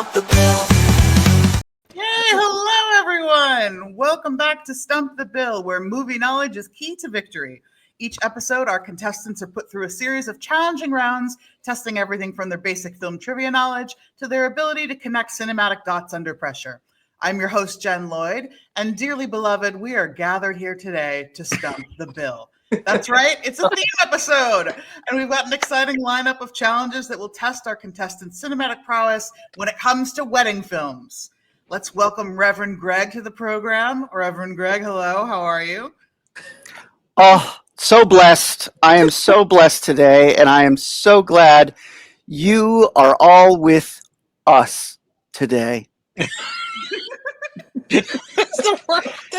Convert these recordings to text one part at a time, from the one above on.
Stump the Bill. Yay! Hello, everyone! Welcome back to Stump the Bill, where movie knowledge is key to victory. Each episode, our contestants are put through a series of challenging rounds, testing everything from their basic film trivia knowledge to their ability to connect cinematic dots under pressure. I'm your host, Jen Lloyd, and dearly beloved, we are gathered here today to Stump the Bill. That's right, it's a theme episode, and we've got an exciting lineup of challenges that will test our contestants' cinematic prowess when it comes to wedding films. Let's welcome Reverend Greg to the program. Reverend Greg, hello, how are you? Oh, so blessed. I am so blessed today, and I am so glad you are all with us today. It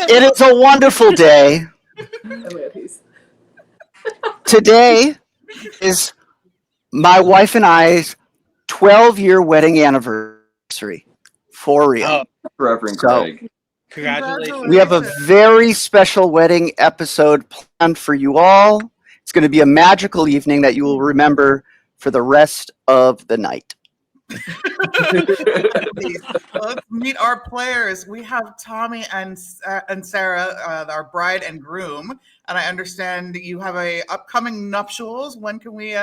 is a wonderful day. Today is my wife and I's 12-year wedding anniversary. For real. Oh, Reverend So- Greg. congratulations. We have a very special wedding episode planned for you all. It's going to be a magical evening that you will remember for the rest of the night. Let's meet our players. We have Tommy and Sarah, our bride and groom, and I understand you have a upcoming nuptials. When can we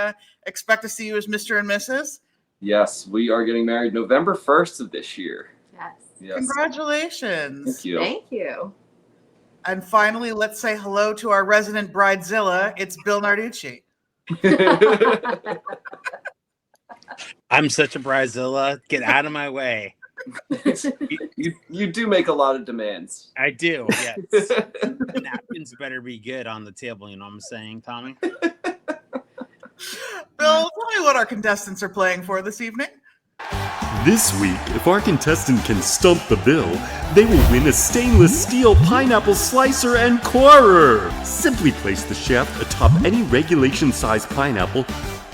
expect to see you as Mr. and Mrs.? Yes, we are getting married November 1st of this year. Yes. Congratulations. Thank you. Thank you. And finally, let's say hello to our resident bridezilla. It's Bill Narducci. I'm such a bridezilla. Get out of my way. you do make a lot of demands. I do, yes. The napkins better be good on the table, you know what I'm saying, Tommy? Bill, tell me what our contestants are playing for this evening. This week, if our contestant can stump the bill, they will win a stainless steel pineapple slicer and corer. Simply place the shaft atop any regulation-sized pineapple,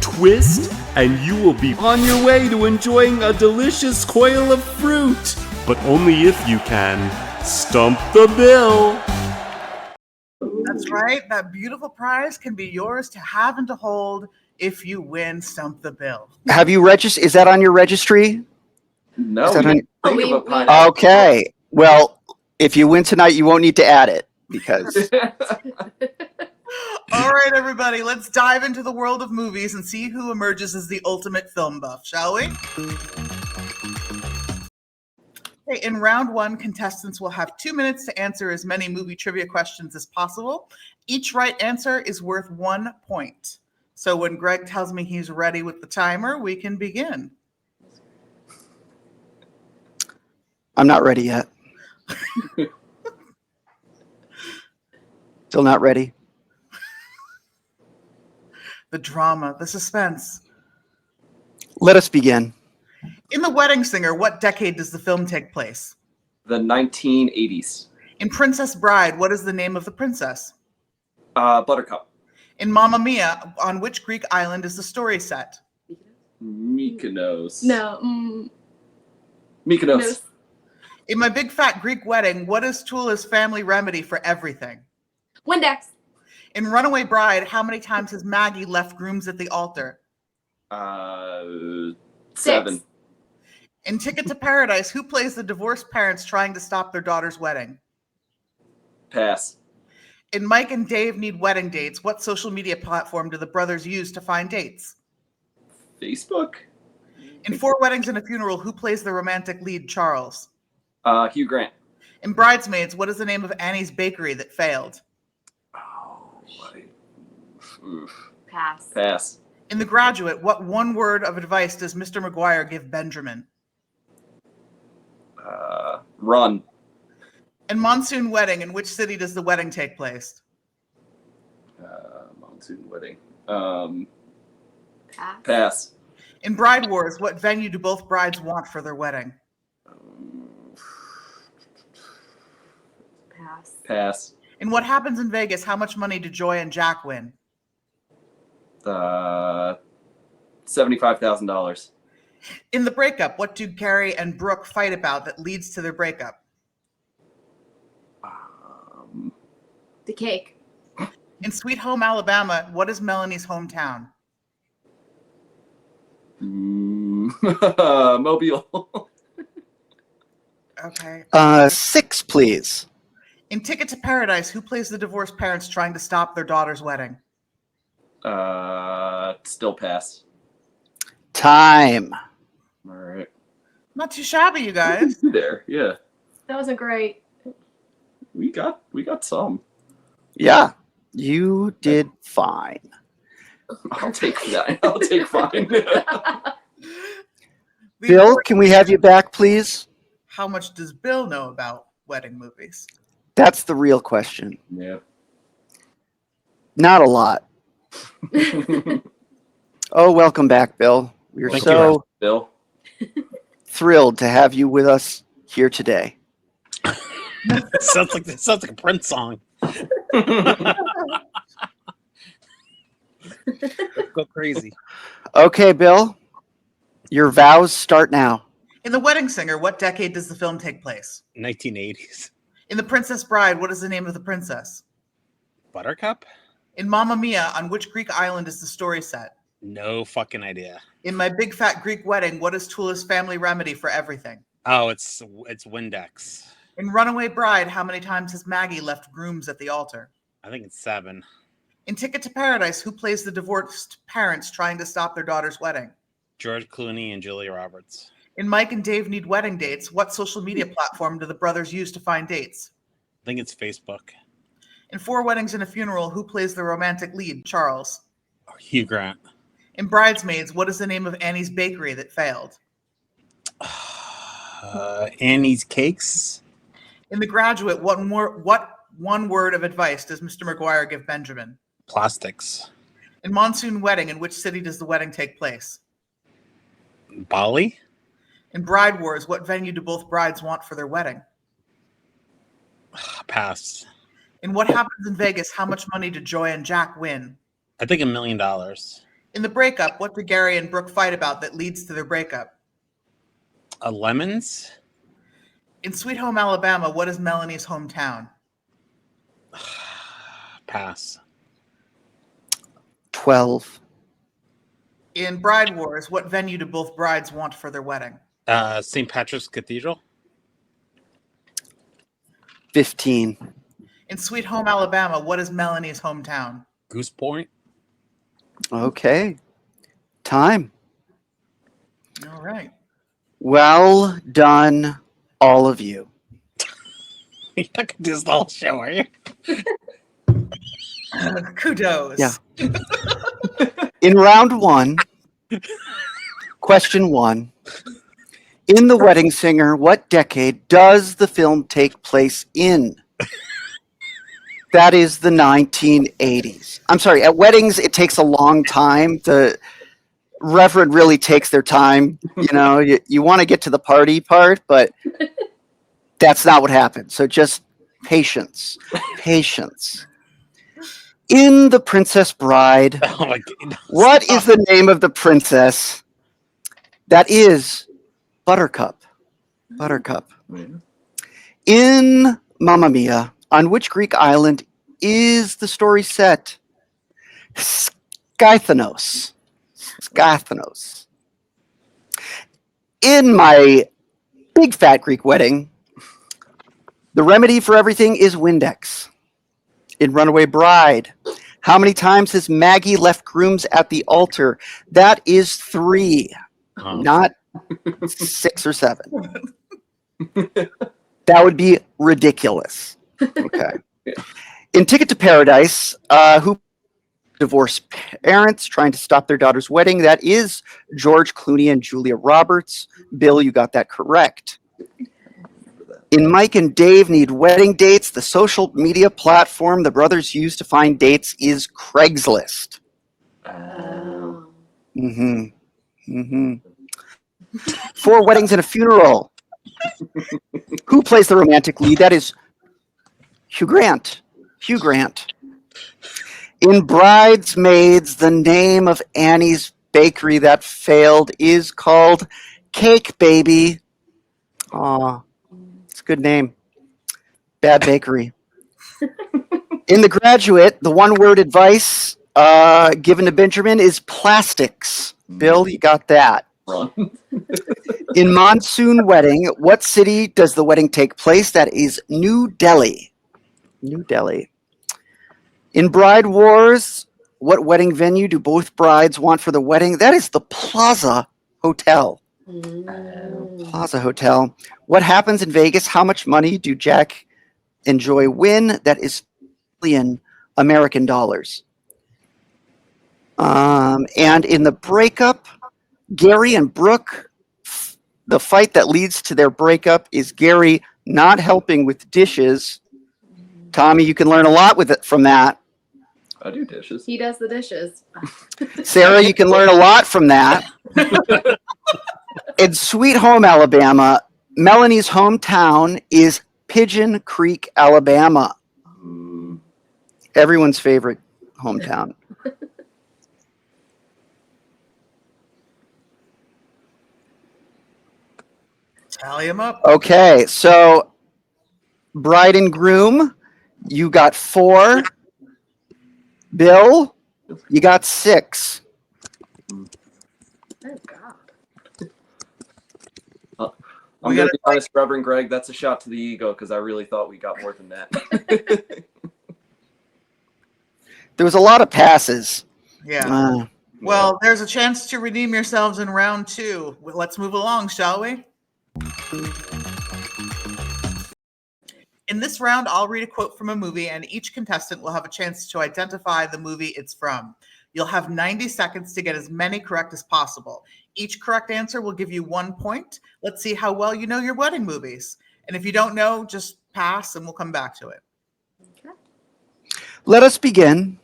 twist, and you will be on your way to enjoying a delicious coil of fruit. But only if you can stump the bill. That's right. That beautiful prize can be yours to have and to hold if you win Stump the Bill. Have you registered? Is that on your registry? No, Is that we on- didn't think we- of a pineapple. Okay. Well, if you win tonight, you won't need to add it because All right, everybody, let's dive into the world of movies and see who emerges as the ultimate film buff, shall we? Okay, in round one, contestants will have 2 minutes to answer as many movie trivia questions as possible. Each right answer is worth 1 point. So when Greg tells me he's ready with the timer, we can begin. I'm not ready yet. Still not ready. The drama, the suspense. Let us begin. In The Wedding Singer, what decade does the film take place? The 1980s. In Princess Bride, what is the name of the princess? Buttercup. In Mamma Mia, on which Greek island is the story set? Mykonos. No. Mykonos. In My Big Fat Greek Wedding, what is Tula's family remedy for everything? Windex. In Runaway Bride, how many times has Maggie left grooms at the altar? 7. 6. In Ticket to Paradise, who plays the divorced parents trying to stop their daughter's wedding? Pass. In Mike and Dave Need Wedding Dates, what social media platform do the brothers use to find dates? Facebook. In Four Weddings and a Funeral, who plays the romantic lead, Charles? Hugh Grant. In Bridesmaids, what is the name of Annie's bakery that failed? Pass. Pass. In The Graduate, what one word of advice does Mr. McGuire give Benjamin? Run. In Monsoon Wedding, in which city does the wedding take place? Monsoon Wedding. Pass. Pass. In Bride Wars, what venue do both brides want for their wedding? Pass. Pass. In What Happens in Vegas, how much money do Joy and Jack win? $75,000. In The Breakup, what do Carrie and Brooke fight about that leads to their breakup? The cake. In Sweet Home Alabama, what is Melanie's hometown? Mobile. Okay. 6, please. In Ticket to Paradise, who plays the divorced parents trying to stop their daughter's wedding? Still pass. Time. All right. Not too shabby, you guys. There, yeah. That wasn't great. We got some. Yeah, you did fine. I'll take that. I'll take fine. Bill, can we have you back, please? How much does Bill know about wedding movies? That's the real question. Yeah. Not a lot. Oh, welcome back, Bill. We're Thank so Bill. thrilled to have you with us here today. sounds like a Prince song. Go crazy. Okay, Bill, your vows start now. In The Wedding Singer, what decade does the film take place? 1980s. In The Princess Bride, what is the name of the princess? Buttercup? In Mamma Mia, on which Greek island is the story set? No fucking idea. In My Big Fat Greek Wedding, what is Tula's family remedy for everything? Oh, it's Windex. In Runaway Bride, how many times has Maggie left grooms at the altar? I think it's 7. In Ticket to Paradise, who plays the divorced parents trying to stop their daughter's wedding? George Clooney and Julia Roberts. In Mike and Dave Need Wedding Dates, what social media platform do the brothers use to find dates? I think it's Facebook. In Four Weddings and a Funeral, who plays the romantic lead, Charles? Hugh Grant. In Bridesmaids, what is the name of Annie's bakery that failed? Annie's Cakes. In The Graduate, what one word of advice does Mr. McGuire give Benjamin? Plastics. In Monsoon Wedding, in which city does the wedding take place? Bali. In Bride Wars, what venue do both brides want for their wedding? Pass. In What Happens in Vegas, how much money did Joy and Jack win? I think $1 million. In The Breakup, what do Gary and Brooke fight about that leads to their breakup? Lemons. In Sweet Home Alabama, what is Melanie's hometown? Pass. 12. In Bride Wars, what venue do both brides want for their wedding? St. Patrick's Cathedral. 15. In Sweet Home Alabama, what is Melanie's hometown? Goose Point. Okay. Time. All right. Well done, all of you. You're not gonna do this the whole show, are you? Kudos. Yeah. In round 1, question 1. In The Wedding Singer, what decade does the film take place in? That is the 1980s. I'm sorry, at weddings, it takes a long time. The reverend really takes their time. You know, you want to get to the party part, but that's not what happens. So just patience. Patience. In The Princess Bride, Oh my god. what is the name of the princess? That is Buttercup. Buttercup. In Mamma Mia, on which Greek island is the story set? Skythanos. Skythanos. In My Big Fat Greek Wedding, the remedy for everything is Windex. In Runaway Bride, how many times has Maggie left grooms at the altar? That is 3, not 6 or 7. That would be ridiculous. Okay. In Ticket to Paradise, who divorced parents trying to stop their daughter's wedding? That is George Clooney and Julia Roberts. Bill, you got that correct. In Mike and Dave Need Wedding Dates, the social media platform the brothers use to find dates is Craigslist. Oh. Four Weddings and a Funeral. Who plays the romantic lead? That is Hugh Grant. Hugh Grant. In Bridesmaids, the name of Annie's bakery that failed is called Cake Baby. Aw, it's a good name. Bad bakery. In The Graduate, the one-word advice given to Benjamin is plastics. Bill, you got that. Run. In Monsoon Wedding, what city does the wedding take place? That is New Delhi. New Delhi. In Bride Wars, what wedding venue do both brides want for the wedding? That is the Plaza Hotel. Plaza Hotel. What happens in Vegas? How much money do Jack and Joy win? That is $1 American dollars. And in the breakup, Gary and Brooke, the fight that leads to their breakup is Gary not helping with dishes. Tommy, you can learn a lot with it from that. I do dishes. He does the dishes. Sarah, you can learn a lot from that. In Sweet Home, Alabama, Melanie's hometown is Pigeon Creek, Alabama. Everyone's favorite hometown. Tally them up. Okay, so bride and groom, you got 4. Bill, you got 6. Oh, God. I'm going to be honest, Reverend Greg, that's a shot to the ego because I really thought we got more than that. There was a lot of passes. Yeah. Well, there's a chance to redeem yourselves in round 2. Let's move along, shall we? In this round, I'll read a quote from a movie, and each contestant will have a chance to identify the movie it's from. You'll have 90 seconds to get as many correct as possible. Each correct answer will give you 1 point. Let's see how well you know your wedding movies. And if you don't know, just pass and we'll come back to it. Okay. Let us begin.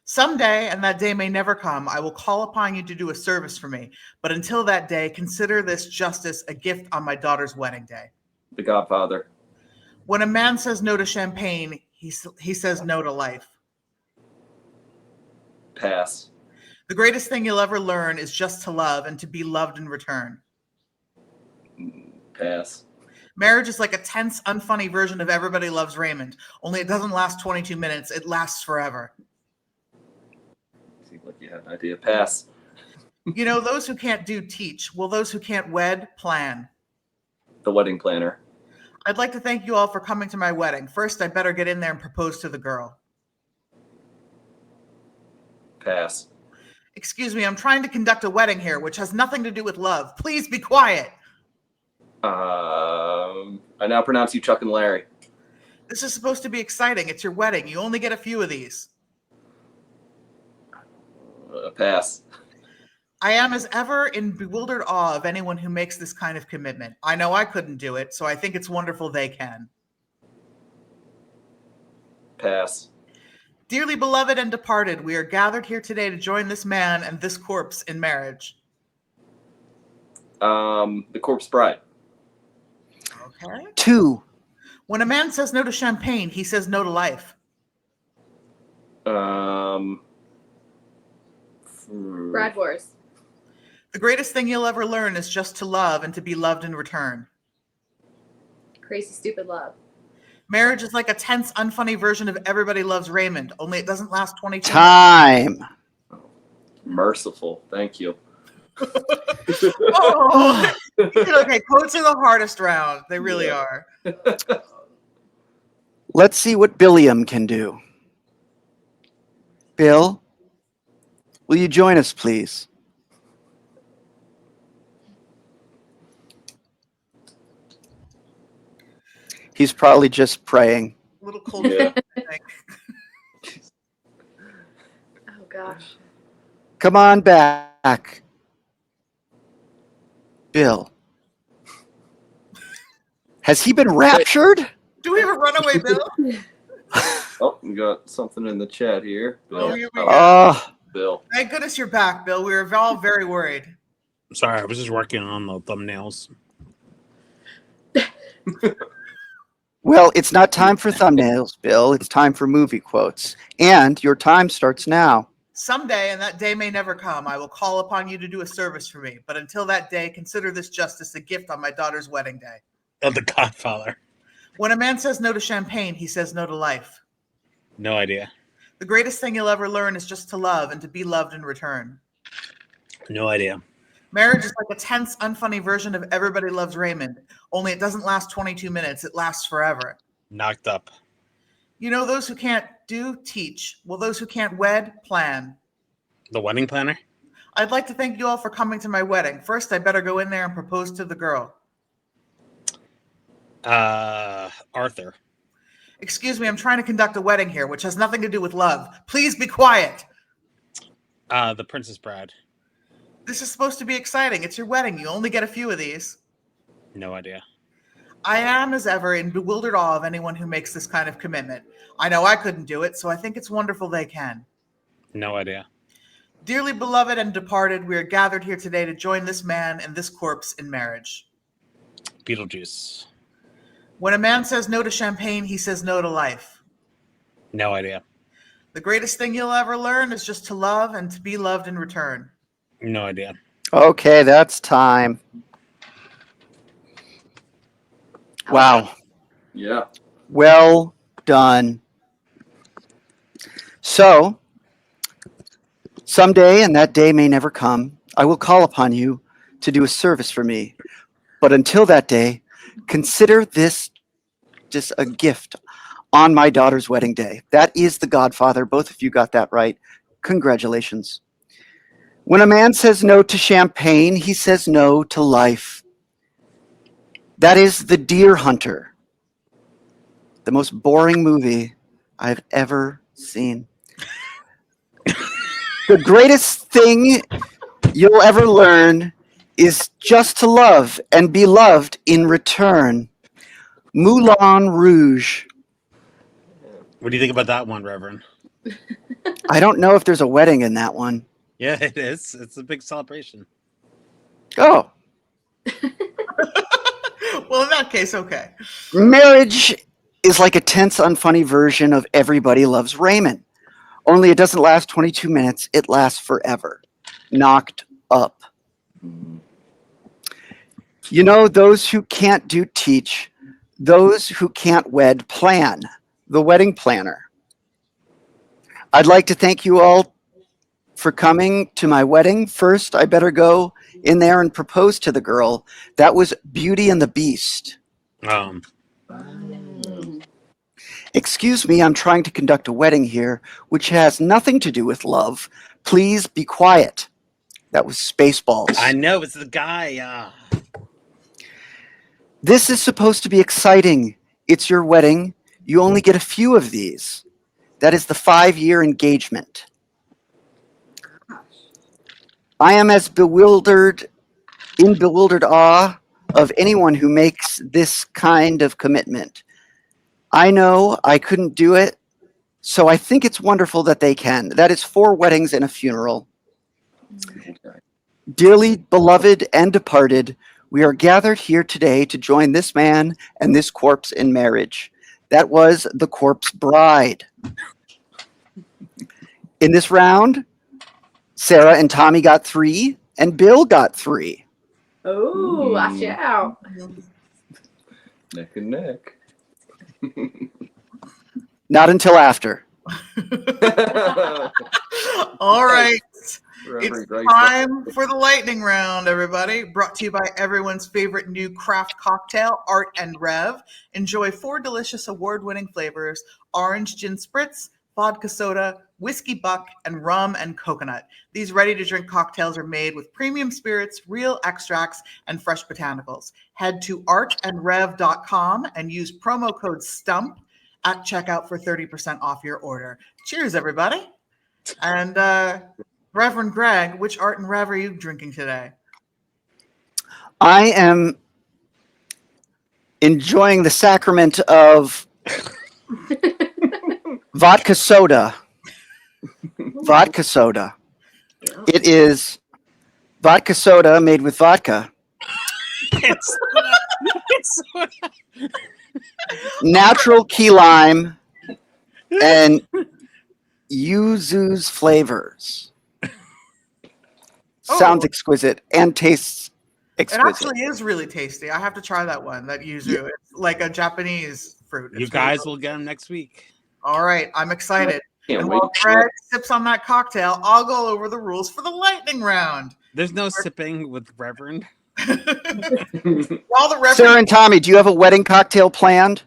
Someday, and that day may never come, I will call upon you to do a service for me. But until that day, consider this justice a gift on my daughter's wedding day. The Godfather. When a man says no to champagne, he says no to life. Pass. The greatest thing you'll ever learn is just to love and to be loved in return. Pass. Marriage is like a tense, unfunny version of Everybody Loves Raymond, only it doesn't last 22 minutes, it lasts forever. Seemed like you had an idea. Pass. You know, those who can't do teach. Will those who can't wed plan? The Wedding Planner. I'd like to thank you all for coming to my wedding. First, I better get in there and propose to the girl. Pass. Excuse me, I'm trying to conduct a wedding here, which has nothing to do with love. Please be quiet. I now pronounce you Chuck and Larry. This is supposed to be exciting. It's your wedding. You only get a few of these. Pass. I am as ever in bewildered awe of anyone who makes this kind of commitment. I know I couldn't do it, so I think it's wonderful they can. Pass. Dearly beloved and departed, we are gathered here today to join this man and this corpse in marriage. The Corpse Bride. Okay. 2. When a man says no to champagne, he says no to life. Bride Wars. The greatest thing you'll ever learn is just to love and to be loved in return. Crazy Stupid Love. Marriage is like a tense, unfunny version of Everybody Loves Raymond, only it doesn't last 22 minutes. Time. Merciful. Thank you. Oh. Okay, quotes are the hardest round. They really are. Let's see what Billiam can do. Bill, will you join us, please? He's probably just praying. A little cold. Yeah. I think. Oh, gosh. Come on back. Bill. Has he been raptured? Do we have a runaway Bill? Oh, we got something in the chat here. Bill. Oh, here we go. Oh, Bill. Thank goodness you're back, Bill. We were all very worried. Sorry, I was just working on the thumbnails. well, it's not time for thumbnails, Bill. It's time for movie quotes. And your time starts now. Someday, and that day may never come, I will call upon you to do a service for me. But until that day, consider this justice a gift on my daughter's wedding day. Of The Godfather. When a man says no to champagne, he says no to life. No idea. The greatest thing you'll ever learn is just to love and to be loved in return. No idea. Marriage is like a tense, unfunny version of Everybody Loves Raymond, only it doesn't last 22 minutes, it lasts forever. Knocked up. You know, those who can't do, teach. Well, those who can't wed, plan. The wedding planner? I'd like to thank you all for coming to my wedding. First, I better go in there and propose to the girl. Arthur. Excuse me, I'm trying to conduct a wedding here, which has nothing to do with love. Please be quiet. The Princess Bride. This is supposed to be exciting. It's your wedding. You only get a few of these. No idea. I am, as ever, in bewildered awe of anyone who makes this kind of commitment. I know I couldn't do it, so I think it's wonderful they can. No idea. Dearly beloved and departed, we are gathered here today to join this man and this corpse in marriage. Beetlejuice. When a man says no to champagne, he says no to life. No idea. The greatest thing you'll ever learn is just to love and to be loved in return. No idea. Okay, that's time. Wow. Yeah. Well done. So, someday, and that day may never come, I will call upon you to do a service for me. But until that day, consider this just a gift on my daughter's wedding day. That is The Godfather. Both of you got that right. Congratulations. When a man says no to champagne, he says no to life. That is The Deer Hunter, the most boring movie I've ever seen. The greatest thing you'll ever learn is just to love and be loved in return. Moulin Rouge. What do you think about that one, Reverend? I don't know if there's a wedding in that one. Yeah, it is. It's a big celebration. Oh, Well, in that case, okay. marriage is like a tense, unfunny version of Everybody Loves Raymond. Only it doesn't last 22 minutes, it lasts forever. Knocked up. You know, those who can't do teach, those who can't wed plan. The wedding planner. I'd like to thank you all for coming to my wedding. First, I better go in there and propose to the girl. That was Beauty and the Beast. Excuse me, I'm trying to conduct a wedding here, which has nothing to do with love. Please be quiet. That was Spaceballs. I know, it's the guy. This is supposed to be exciting. It's your wedding. You only get a few of these. That is the 5-year engagement. I am as bewildered awe of anyone who makes this kind of commitment. I know I couldn't do it, so I think it's wonderful that they can. That is 4 weddings and a funeral. Dearly beloved and departed, we are gathered here today to join this man and this corpse in marriage. That was the corpse bride. In this round, Sarah and Tommy got 3, and Bill got 3. Oh, watch out. Neck and neck. Not until after. All right. Reverend It's Greg. time for the lightning round, everybody. Brought to you by everyone's favorite new craft cocktail, Art and Rev. Enjoy 4 delicious award-winning flavors: orange gin spritz, vodka soda, whiskey buck, and rum and coconut. These ready-to-drink cocktails are made with premium spirits, real extracts, and fresh botanicals. Head to artandrev.com and use promo code STUMP at checkout for 30% off your order. Cheers, everybody. And Reverend Greg, which Art and Rev are you drinking today? I am enjoying the sacrament of vodka soda. Vodka soda. It is vodka soda made with vodka. It's Natural key lime and yuzu's flavors. Sounds exquisite and tastes It exquisite. actually is really tasty. I have to try that one, that yuzu. Yeah. It's like a Japanese fruit. You It's guys really will get them next week. All right, I'm excited. Can't And wait. while Greg sips on that cocktail, I'll go over the rules for the lightning round. There's no sipping with Reverend. While the Sarah Reverend and Tommy, do you have a wedding cocktail planned?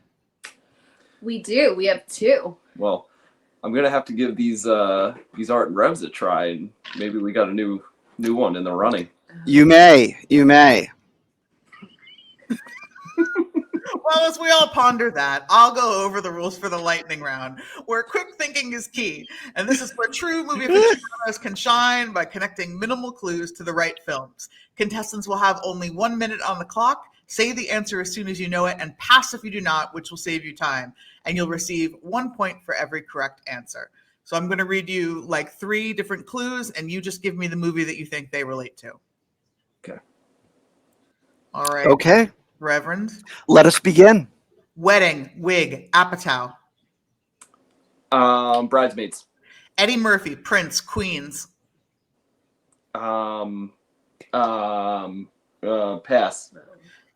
We do. We have 2. Well, I'm gonna have to give these Art and Revs a try, and maybe we got a new one in the running. You may. Well, as we all ponder that, I'll go over the rules for the lightning round, where quick thinking is key. And this is where true movie aficionados can shine by connecting minimal clues to the right films. Contestants will have only 1 minute on the clock. Say the answer as soon as you know it, and pass if you do not, which will save you time. And you'll receive 1 point for every correct answer. So I'm going to read you like 3 different clues, and you just give me the movie that you think they relate to. Okay. All right. Okay. Reverend. Let us begin. Wedding, wig, apatow. Bridesmaids. Eddie Murphy, Prince, Queens. Pass.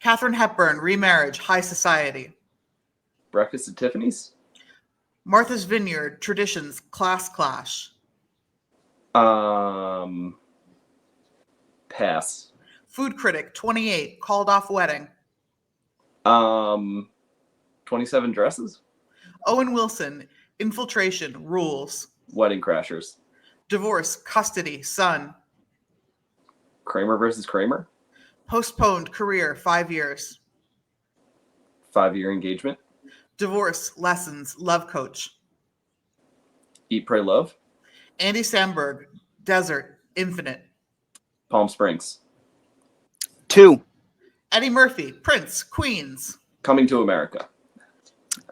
Katharine Hepburn, Remarriage, High Society. Breakfast at Tiffany's. Martha's Vineyard, Traditions, Class Clash. Pass. Food Critic, 28, Called Off Wedding. 27 Dresses. Owen Wilson, Infiltration, Rules. Wedding Crashers. Divorce, Custody, Son. Kramer versus Kramer. Postponed Career, 5 years. 5-year engagement. Divorce, Lessons, Love Coach. Eat, Pray, Love. Andy Samberg, Desert, Infinite. Palm Springs. 2. Eddie Murphy, Prince, Queens. Coming to America.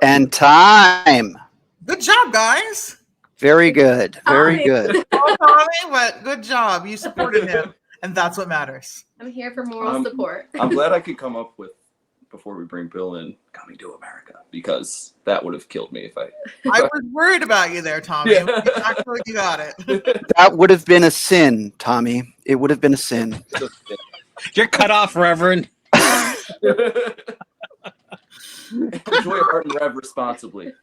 And time. Good job, guys. Very good. Very Tommy. good. Oh, Tommy, but good job. You supported him, and that's what matters. I'm here for moral support. I'm glad I could come up with, before we bring Bill in, Coming to America, because that would have killed me if I... I was worried about you there, Tommy. Yeah. Actually, you got it. That would have been a sin, Tommy. It would have been a sin. You're cut off, Reverend. Enjoy Art and Rev responsibly.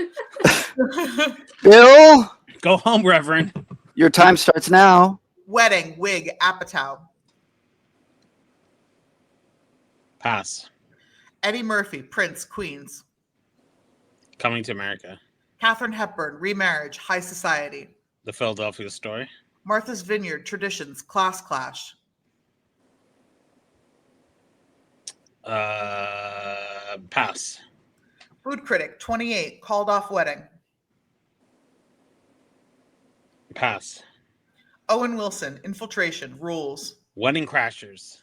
Bill, Go home, Reverend. your time starts now. Wedding, wig, apatow. Pass. Eddie Murphy, Prince, Queens. Coming to America. Katharine Hepburn, Remarriage, High Society. The Philadelphia Story. Martha's Vineyard, Traditions, Class Clash. Pass. Food Critic, 28, Called Off Wedding. Pass. Owen Wilson, Infiltration, Rules. Wedding Crashers.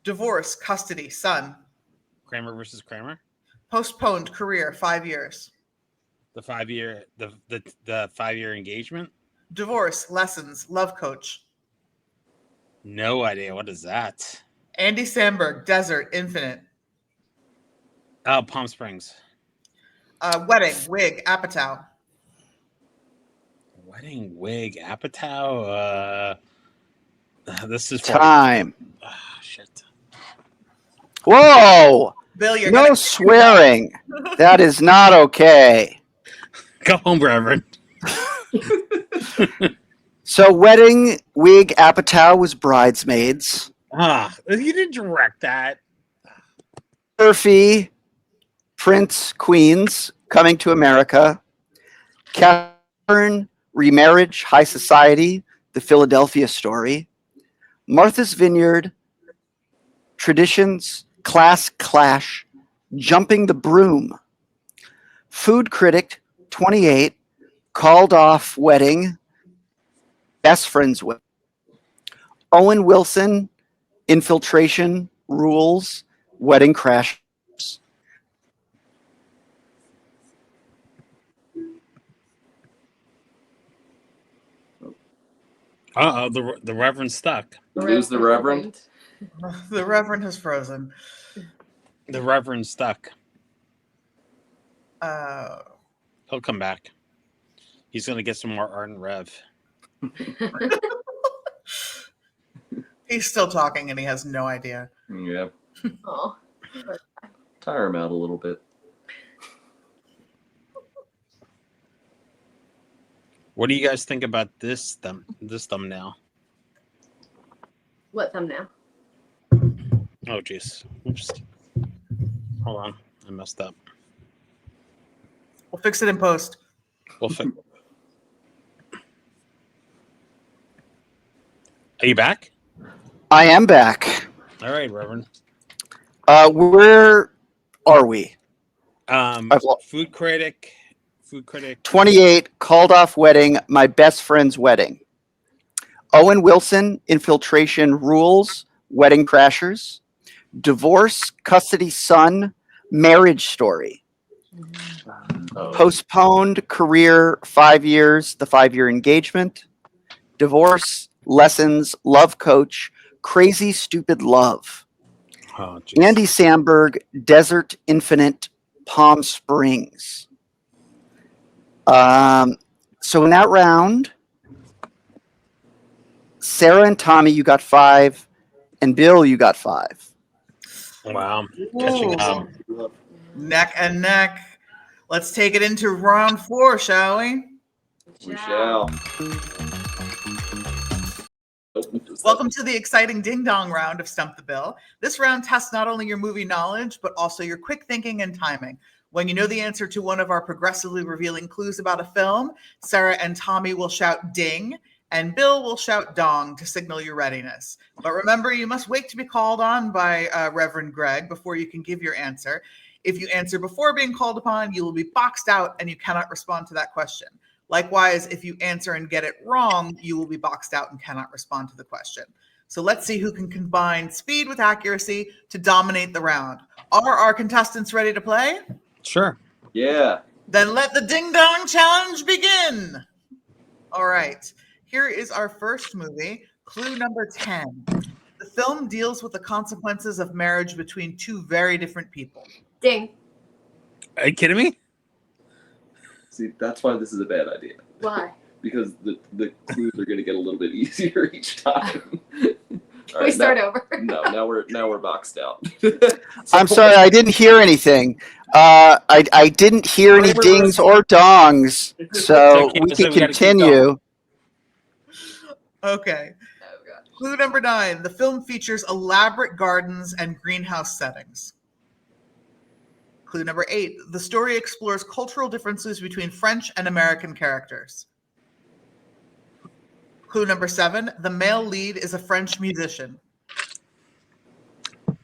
Divorce, Custody, Son. Kramer versus Kramer. Postponed Career, 5 years. The 5-year the 5-year engagement. Divorce, Lessons, Love Coach. No idea. What is that? Andy Samberg, Desert, Infinite. Oh, Palm Springs. Wedding, wig, apatow. Wedding wig apatow. This is for Time. shit. Whoa! Bill, you're No gonna swearing. That is not okay. Go home, Reverend. So, wedding wig apatow was Bridesmaids. You didn't direct that. Murphy, Prince, Queens, Coming to America. Katharine, Remarriage, High Society, The Philadelphia Story. Martha's Vineyard, Traditions, Class Clash, Jumping the Broom. Food Critic, 28, Called Off Wedding, Best Friends Wedding. Owen Wilson, Infiltration, Rules, Wedding Crashers. The Reverend stuck. Lose the Reverend. The Reverend has frozen. The Reverend stuck. Uh, He'll come back. He's gonna get some more Art and Rev. he's still talking and he has no idea. Yeah. Oh. Tire him out a little bit. What do you guys think about this thumbnail? What thumbnail? Oh, jeez. Oops. Hold on. I messed up. We'll fix it in post. Are you back? I am back. All right, Reverend. Where are we? Food critic. 28, called off wedding, my best friend's wedding. Owen Wilson, infiltration rules, wedding crashers. Divorce, custody son, marriage story. Postponed career, 5 years, the 5-year engagement. Divorce, lessons, love coach, crazy stupid love. Oh, geez. Andy Samberg, Desert Infinite, Palm Springs. So in that round, Sarah and Tommy, you got 5, and Bill, you got 5. Wow. Catching up. Neck and neck. Let's take it into round 4, shall we? We shall. Welcome to the exciting ding dong round of Stump the Bill. This round tests not only your movie knowledge, but also your quick thinking and timing. When you know the answer to one of our progressively revealing clues about a film, Sarah and Tommy will shout ding, and Bill will shout dong to signal your readiness. But remember, you must wait to be called on by Reverend Greg before you can give your answer. If you answer before being called upon, you will be boxed out and you cannot respond to that question. Likewise, if you answer and get it wrong, you will be boxed out and cannot respond to the question. So let's see who can combine speed with accuracy to dominate the round. Are our contestants ready to play? Sure. Yeah. Then let the ding dong challenge begin. All right. Here is our first movie, clue number 10. The film deals with the consequences of marriage between two very different people. Ding. Are you kidding me? See, that's why this is a bad idea. Why? Because the clues are going to get a little bit easier each time. Can we start over? No, now we're boxed out. I'm sorry, I didn't hear anything. I didn't hear any dings or dongs, so we can continue. Okay. Oh, God. Clue number 9. The film features elaborate gardens and greenhouse settings. Clue number 8. The story explores cultural differences between French and American characters. Clue number 7. The male lead is a French musician.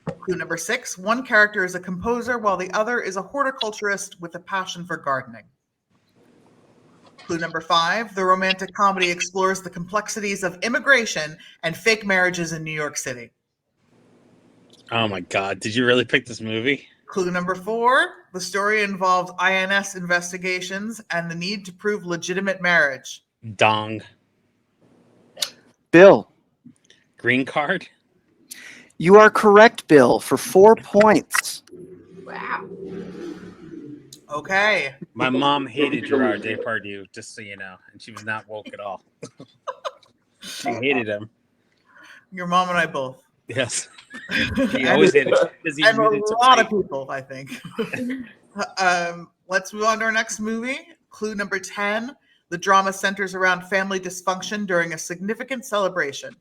Clue number 6. One character is a composer while the other is a horticulturist with a passion for gardening. Clue number 5. The romantic comedy explores the complexities of immigration and fake marriages in New York City. Oh my God. Did you really pick this movie? Clue number 4. The story involves INS investigations and the need to prove legitimate marriage. Dong. Bill, Green card? you are correct, Bill, for 4 points. Wow. Okay. My mom hated Gerard Depardieu, just so you know, and she was not woke at all. She hated him. Your mom and I both. Yes. She always hated him. And a lot of people, I think. Let's move on to our next movie. Clue number 10. The drama centers around family dysfunction during a significant celebration.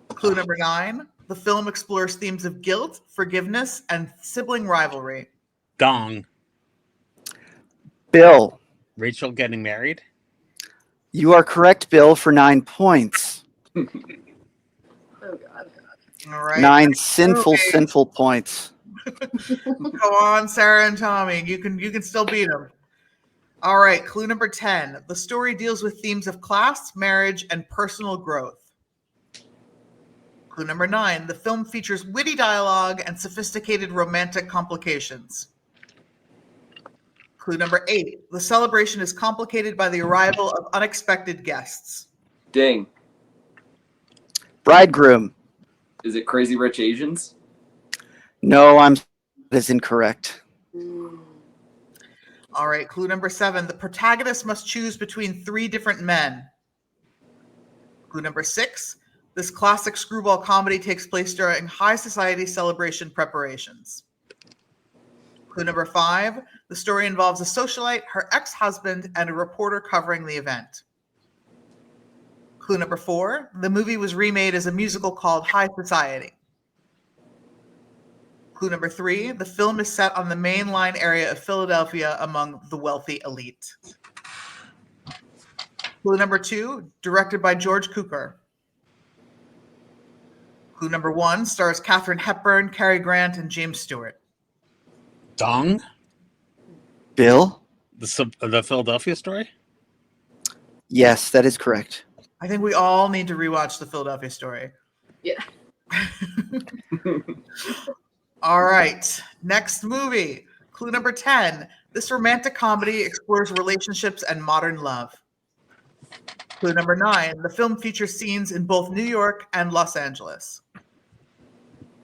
Clue number 9. The film explores themes of guilt, forgiveness, and sibling rivalry. Dong. Bill, Rachel getting married? you are correct, Bill, for 9 points. Oh, God. All right. 9 sinful Okay. points. Go on, Sarah and Tommy. You can still beat them. All right. Clue number 10. The story deals with themes of class, marriage, and personal growth. Clue number 9. The film features witty dialogue and sophisticated romantic complications. Clue number 8. The celebration is complicated by the arrival of unexpected guests. Ding. Bridegroom, Is it Crazy Rich Asians? no, that is incorrect. All right. Clue number 7. The protagonist must choose between 3 different men. Clue number 6. This classic screwball comedy takes place during high society celebration preparations. Clue number 5, the story involves a socialite, her ex-husband, and a reporter covering the event. Clue number 4, the movie was remade as a musical called High Society. Clue number 3, the film is set on the main line area of Philadelphia among the wealthy elite. Clue number 2, directed by George Cukor. Clue number 1 stars Katharine Hepburn, Cary Grant, and James Stewart. Dong? Bill? The Philadelphia story? Yes, that is correct. I think we all need to rewatch the Philadelphia story. Yeah. All right. Next movie. Clue number 10. This romantic comedy explores relationships and modern love. Clue number 9. The film features scenes in both New York and Los Angeles.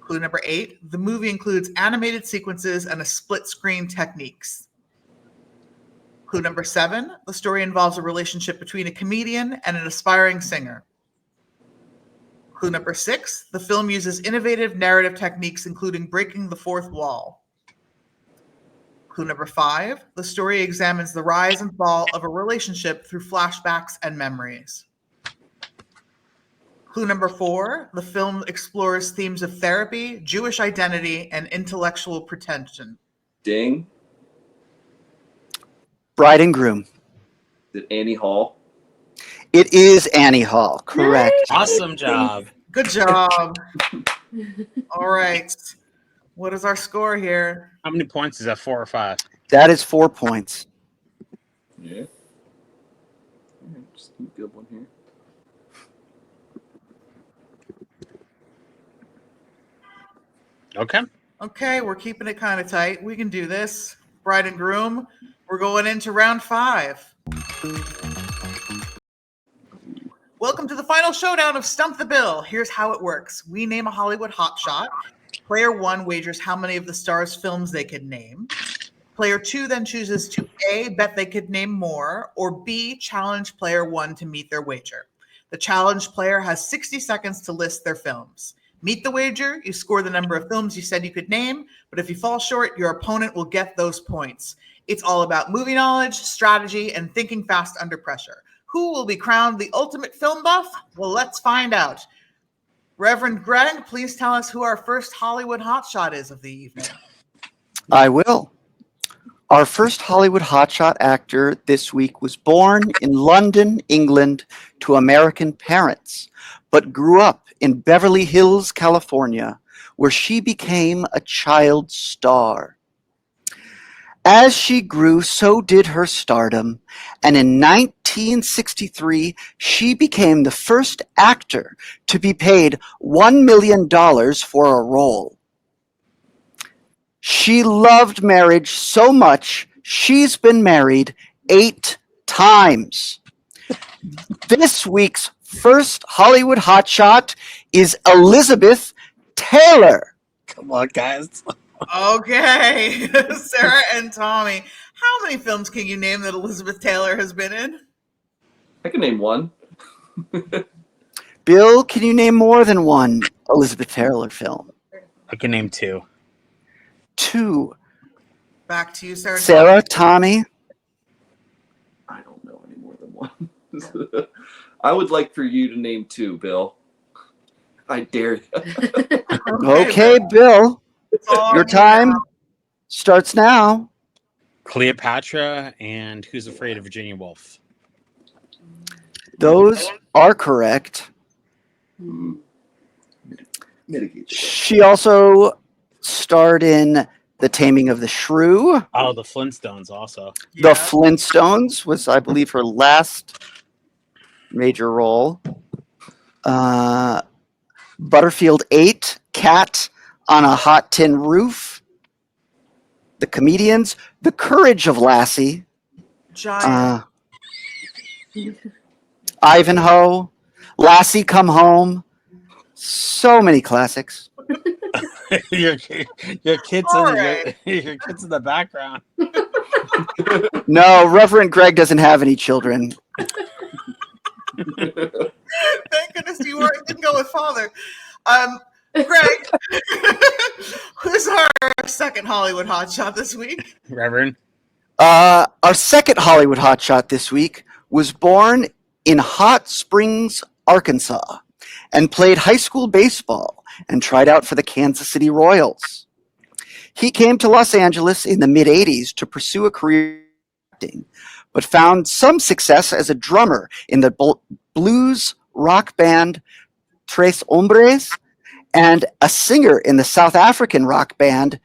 Clue number 8. The movie includes animated sequences and a split screen techniques. Clue number 7. The story involves a relationship between a comedian and an aspiring singer. Clue number 6. The film uses innovative narrative techniques, including breaking the fourth wall. Clue number 5. The story examines the rise and fall of a relationship through flashbacks and memories. Clue number 4. The film explores themes of therapy, Jewish identity, and intellectual pretension. Ding. Bride and Groom. Is it Annie Hall? It is Annie Hall, correct. Awesome job. Good job. All right. What is our score here? How many points is that? 4 or 5? That is 4 points. Yeah. Just a good one here. Okay. Okay, we're keeping it kind of tight. We can do this. Bride and Groom. We're going into round 5. Welcome to the final showdown of Stump the Bill. Here's how it works. We name a Hollywood hotshot. Player 1 wagers how many of the star's films they could name. Player 2 then chooses to A, bet they could name more, or B, challenge player 1 to meet their wager. The challenged player has 60 seconds to list their films. Meet the wager, you score the number of films you said you could name, but if you fall short, your opponent will get those points. It's all about movie knowledge, strategy, and thinking fast under pressure. Who will be crowned the ultimate film buff? Well, let's find out. Reverend Greg, please tell us who our first Hollywood hotshot is of the evening. I will. Our first Hollywood hotshot actor this week was born in London, England, to American parents, but grew up in Beverly Hills, California, where she became a child star. As she grew, so did her stardom, and in 1963, she became the first actor to be paid $1 million for a role. She loved marriage so much, she's been married 8 times. This week's first Hollywood hotshot is Elizabeth Taylor. Come on, guys. Okay, Sarah and Tommy, how many films can you name that Elizabeth Taylor has been in? I can name one. Bill, can you name more than one Elizabeth Taylor film? I can name 2. 2. Back to you, Sarah. Sarah, Tommy. I don't know any more than one. I would like for you to name 2, Bill. I dare you. Okay, Bill. It's all Your on you time now. starts now. Cleopatra and Who's Afraid of Virginia Woolf? Those are correct. Mitigate. She also starred in The Taming of the Shrew. Oh, the Flintstones also. The Yeah. Flintstones was, I believe, her last major role. Butterfield 8, Cat on a Hot Tin Roof. The Comedians, The Courage of Lassie. Giant. Ivanhoe, Lassie Come Home. So many classics. your kids All in right. your kids in the background. No, Reverend Greg doesn't have any children. Thank goodness you didn't go with father. Greg, who's our second Hollywood hotshot this week? Reverend. Our second Hollywood hotshot this week was born in Hot Springs, Arkansas, and played high school baseball and tried out for the Kansas City Royals. He came to Los Angeles in the mid-'80s to pursue a career in acting, but found some success as a drummer in the blues rock band Tres Hombres and a singer in the South African rock band.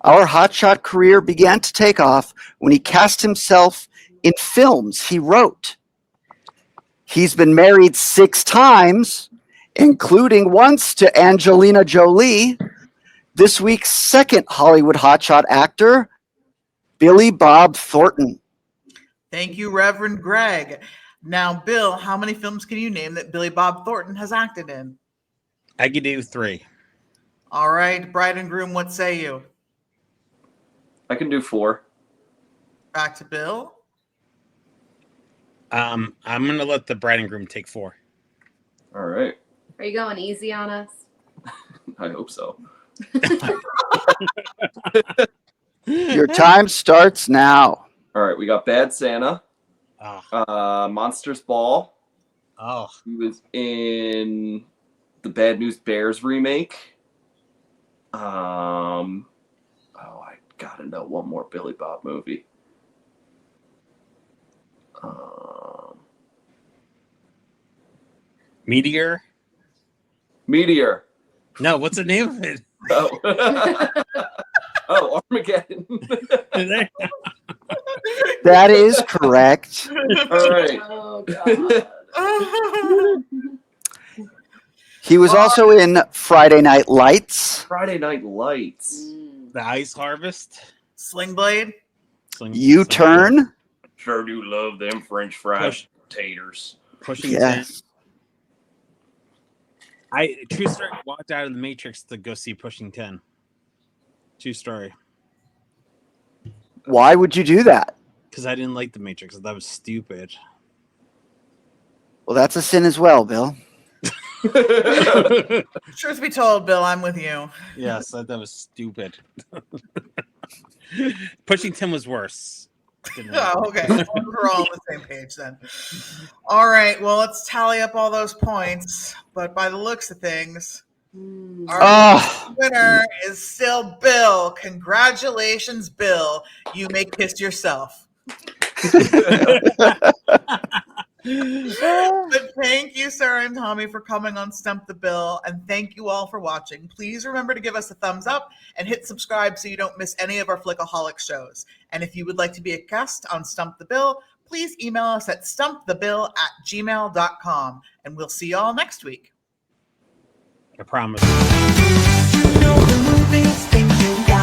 Our hotshot career began to take off when he cast himself in films he wrote. He's been married 6 times, including once to Angelina Jolie. This week's second Hollywood hotshot actor, Billy Bob Thornton. Thank you, Reverend Greg. Now, Bill, how many films can you name that Billy Bob Thornton has acted in? I could do 3. All right, bride and groom, what say you? I can do 4. Back to Bill. I'm gonna let the bride and groom take 4. All right. Are you going easy on us? I hope so. Your time starts now. All right. We got Bad Santa, Oh, Monsters Ball. oh, He was in the Bad News Bears remake. I gotta know one more Billy Bob movie. Meteor. Meteor. No, what's the name of it? Oh, oh, Armageddon. That is correct. All right. Oh God. He was also in Friday Night Lights, Friday Night Lights. The Ice Harvest. Sling Blade. U-Turn. Sure do love them French fried taters. Pushing Yes. 10. True story. Walked out of the Matrix to go see Pushing 10. True story. Why would you do that? Because I didn't like the Matrix. That was stupid. Well, that's a sin as well, Bill. Truth be told, Bill, I'm with you. Yes, that was stupid. Pushing 10 was worse. Oh, okay. We're all on the same page then. All right. Well, let's tally up all those points. But by the looks of things, our Oh, winner is still Bill. Congratulations, Bill. You may kiss yourself. But thank you, Sarah and Tommy, for coming on Stump the Bill, and thank you all for watching. Please remember to give us a thumbs up and hit subscribe so you don't miss any of our Flickaholic shows. And if you would like to be a guest on Stump the Bill, please email us at stumpthebill@gmail.com, and we'll see you all next week. I promise. Movies, things you got.